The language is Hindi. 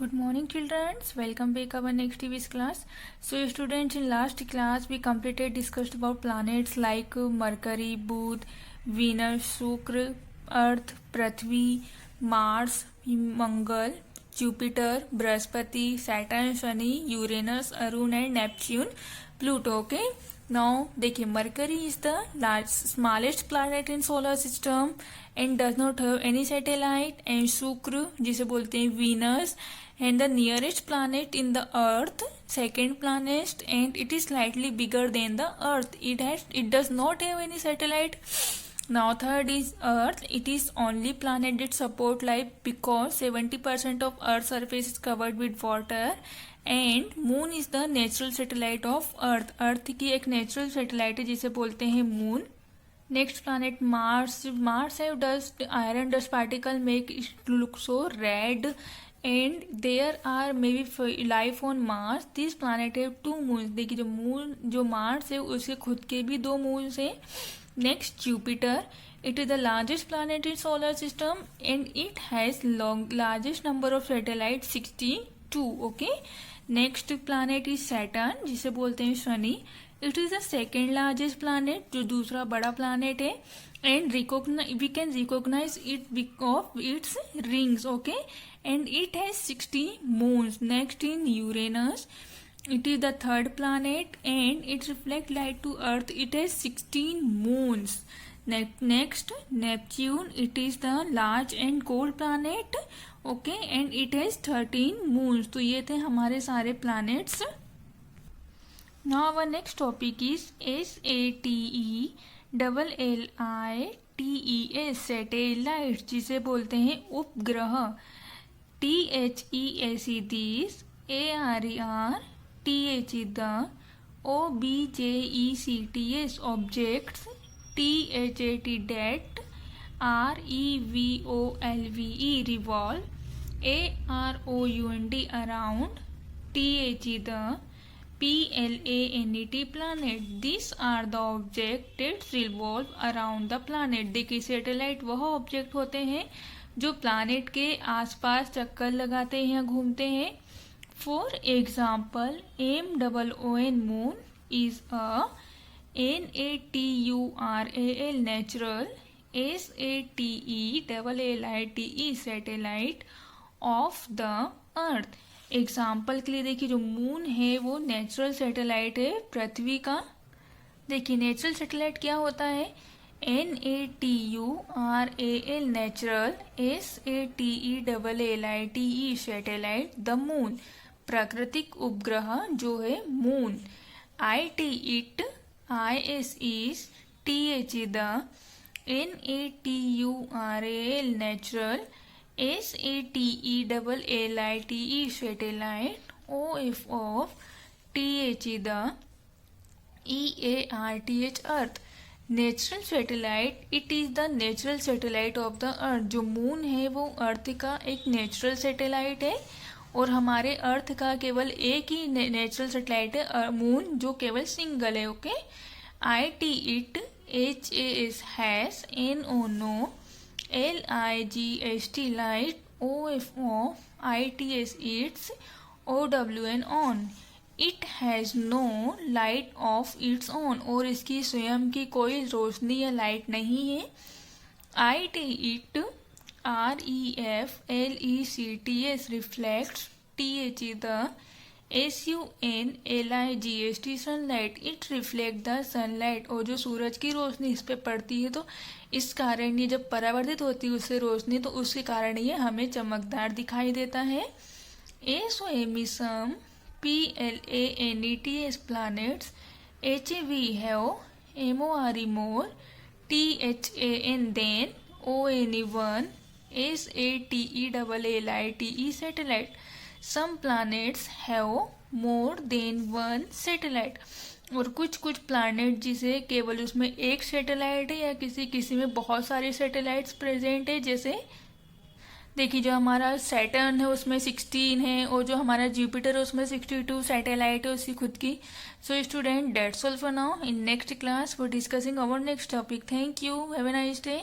Good morning children, welcome back our next TV's class. So students, in last class we completed discussed about planets like Mercury, Buध, Venus, Shukra, Earth, Prithvi, Mars, Mangal, Jupiter, Brihaspati, Saturn, Shani, Uranus, Arun and Neptune, Pluto. Okay. Now देखिए Mercury is the smallest planet in solar system and does not have any satellite, and शुक्र जिसे बोलते हैं Venus and the nearest planet in the Earth, second planet, and it is slightly bigger than the Earth. It does not have any satellite. Now third is Earth. It is only planet that support life because 70% of Earth's surface is covered with water. And moon is the natural satellite of Earth. Earth की एक नेचुरल सैटेलाइट है जिसे बोलते हैं moon. Next planet Mars. Mars have dust iron dust particle make it look so red and there are maybe life on Mars. This planet have 2 moons. देखिए जो मार्स है उसके खुद के भी 2 मून्स है. Next Jupiter. It is the largest planet in solar system and it has largest number of satellites 62. Okay. Next planet is Saturn जिसे बोलते हैं Shani. It is the second largest planet, जो दूसरा बड़ा प्लानेट है. And we can recognise it of its rings. Okay. And it has 60 moons. Next in Uranus. It is the third planet and it reflects light to earth. It has 16 moons. Next, Neptune. It is the large and cold planet. Okay, and it has 13 moons. तो ये थे हमारे सारे planets. Now our next topic is SATELLITES. Satellite जिसे बोलते हैं उपग्रह. THEAC ARER the OBJECTS objects. THAT det REVOLVE revolve. AROUND around. THE the PLANET planet. These are the objects that revolve around the planet. देखिए सैटेलाइट वह ऑब्जेक्ट होते हैं जो प्लानेट के आसपास चक्कर लगाते हैं या घूमते हैं. For example, MOON moon is a NATURAL natural. SATELLITE satellite of the earth. Example के लिए देखिए जो मून है वो नेचुरल सैटेलाइट है पृथ्वी का. देखिए नेचुरल सैटेलाइट क्या होता है. NATURAL natural. SATELLITE satellite the moon. प्राकृतिक उपग्रह जो है moon. IT it. IS is. THE the. NATURAL natural. SATELLITE satellite. OF of. THE the. EARTH earth. Natural satellite. It is the natural satellite of the earth. जो मून है वो अर्थ का एक नेचुरल सैटेलाइट है और हमारे अर्थ का केवल एक ही नेचुरल सैटेलाइट है मून, जो केवल सिंगल है. Okay. IT it. HAS has. NO no. LIGHT light. OF off. ITS its. OWN on. It has no light of its own. और इसकी स्वयं की कोई रोशनी या लाइट नहीं है. IT it. REFLECTS reflects. THE the. SUNLIGHT sunlight. It reflect the sunlight. और जो सूरज की रोशनी इस पे पड़ती है तो इस कारण ये जब परावर्तित होती है उससे रोशनी, तो उसके कारण ये हमें चमकदार दिखाई देता है. एसोएमिसम. PLANETS planets. HAV have. MORE more. THAN then. ONE1. SATELLITE satellite. Some planets have more than one satellite. और कुछ प्लानेट जिसे केवल उसमें एक सैटेलाइट है या किसी में बहुत सारे सैटेलाइट्स प्रेजेंट है. जैसे देखिए जो हमारा सैटर्न है उसमें 16 है और जो हमारा जुपिटर है उसमें 62 सैटेलाइट है उसकी खुद की. So student, that's all for now. In next class for discussing our next topic. Thank you. Have a nice day.